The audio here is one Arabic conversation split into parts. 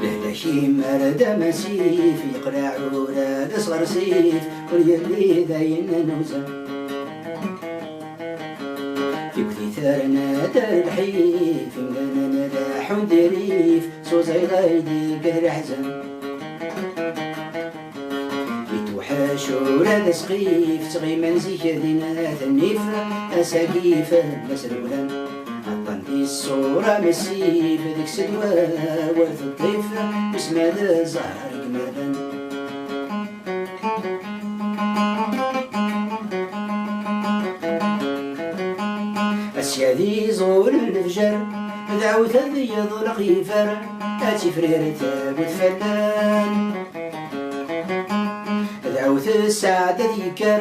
لهلاشيم أرد مسيف يقرع ولاد صغر سيف واليلي ذاين نوزن في كثيرنا دار الحيف مدانا لاح ودريف صوزي غايدي قدر حزن يتوحش ولاد سقيف تغي منزيك ذينا ثنيف أساقيف مسرولان عطاني الصورة مسيف ذيك سدوى ورث الطيف بسم هذا زهر قمالا أسيا ذي زور الفجر دعوت ذي ظلق يفر هاتي فرير تابوت فلان دعوت السعادة ذيكر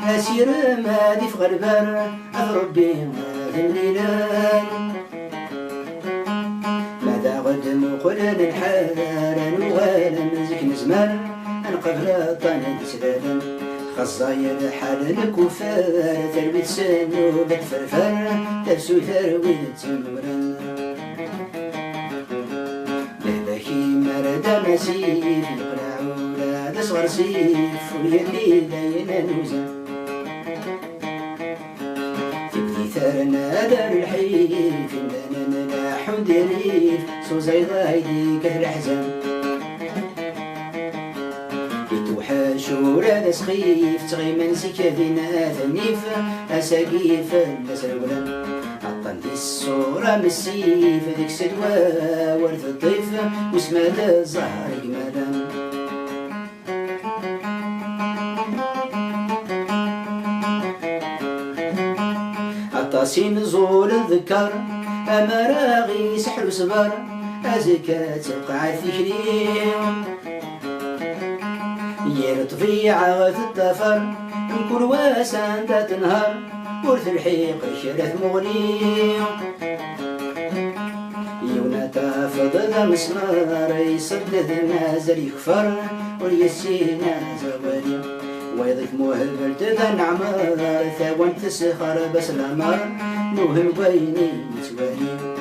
أسير ما دي في غربان أضربي الليلان ماذا غد مقلن الحال نغالا زك نزمان قبل الطن سلالا خصايا الحال الكفار تربيت سنو بالفرفر ترسو ترويد تنورا لهلاكي مرد مسيف يقرع ولاد صغر سيف ويلي داين نوزا ثرنا دار الحيف لنا نلاح ودريف صوزي غايدي كثر حزن يتوحش ولاد سخيف تغي منسك ذينا ثنيف أساقيف مسرولا عطاني الصورة مسيف ذيك سدوى ورث الضيف واسمها الزهر جمالا عطاسين زول الذكر أمراغي سحر وصبر أزكى تبقى ذكريم يرطفيعة غث الدفر نكون واسان دا تنهار ورث الحيق شرف مغني يونا تافض ذا مسمار يصدد نازل يكفر واليسينا زوالي ويضيف موهب ذا نعمار ثوان تسخر بس العمار موهم بيني متوالي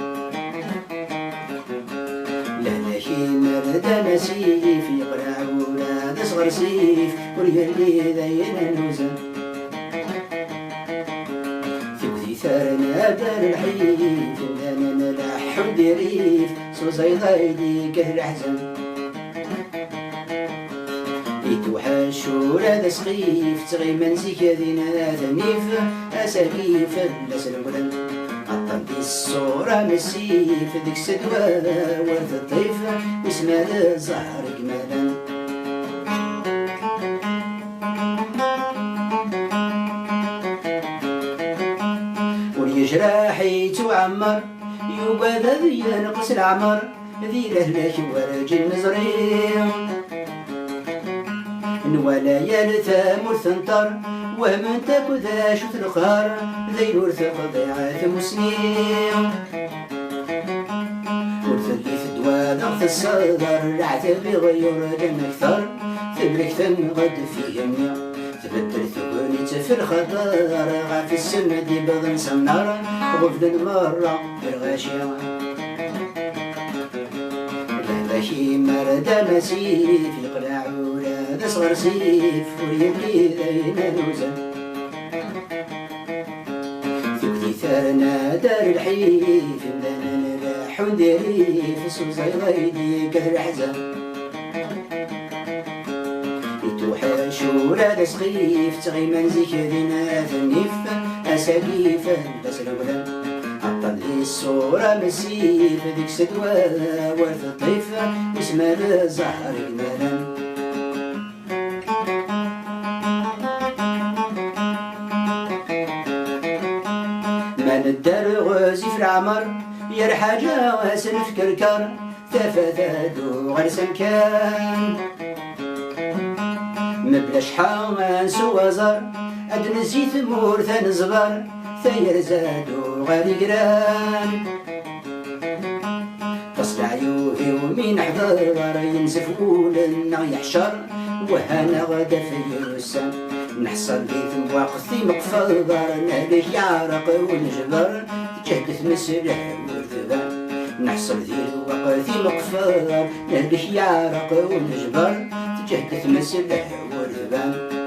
لهلاكي مرد مسيف يقرع ولاد صغر سيف واليلي ذاين نوزن في كذي ثارنا دار الحيف ولنا نلاح ودريف صوصي ضايدي كهر حزن يتوحش ولاد سقيف تغي منزيك ذينا ثنيف أساقيف لسلولا عطاني الصورة مسيف ذيك سدوى ورث الطيف واسمها الزهر جمالا وليجرى حيت وعمر يوقاد ذي ينقص العمر ذي لهلاك ورجل مزرين ولا يلثم الثنطر وهم تاكو ذا شوت القهر ذي الورث قضيعات مسنين ورث اللي في الدوال ضغط الصدر العتب يغير دم اكثر تبرك ثم غد في يمني تبدل ثقوني في الخطر غاف السم دي بضن سمنار غفل مرة بالغاشية لهلاكي مرد مسيف يقلع ولاد صغر سيف ويبلي ذاين نوزن في كذي ثارنا دار الحيف مدانا نلاح وندريف صوزي غايدي كثر حزن يتوحش ولاد سخيف تغي منزيك ذينا ثنيف أساقيف بس الأولى عطاني الصورة مسيف ذيك سدوى ورث الطيف واسمها الزهر جمالا من الدار غازي في العمر يا حاجة واسلف كركر تفاتادو غير سمكان مبلاش حاوان سوازر أدن زيت مور ثان زبر ثير زادو غير قران تصل عيوهي ومين حضر ينزف ولنا يحشر وهنا غدا في يوسان نحصل لي وقتي مقفر نهلك يعرق ونجبر تجهدت مسلح ورثبان نحصل لي وقتي مقفر نهلك يعرق ونجبر تجهدت مسلح ورثبان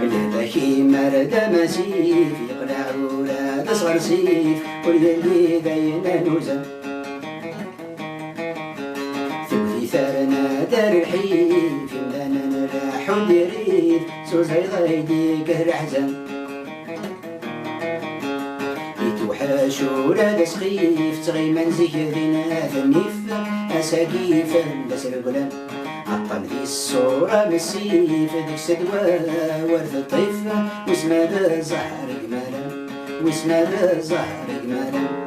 لذاكي مرد مسيف يقلع ولا تصغر سيف واليلي بين نوزن ثبتي ثارنا دار الحيف يملانا نراح وديريف سوزي غايدي كهر حزن يتوحش ولا سخيف تغيمن زيكرنا ثنيف أساقيف بس القلم عطل ذي الصورة بالسيف ديك سدوى ورث الطيف واسمها بزهر جمالا واسمها بزهر جمالا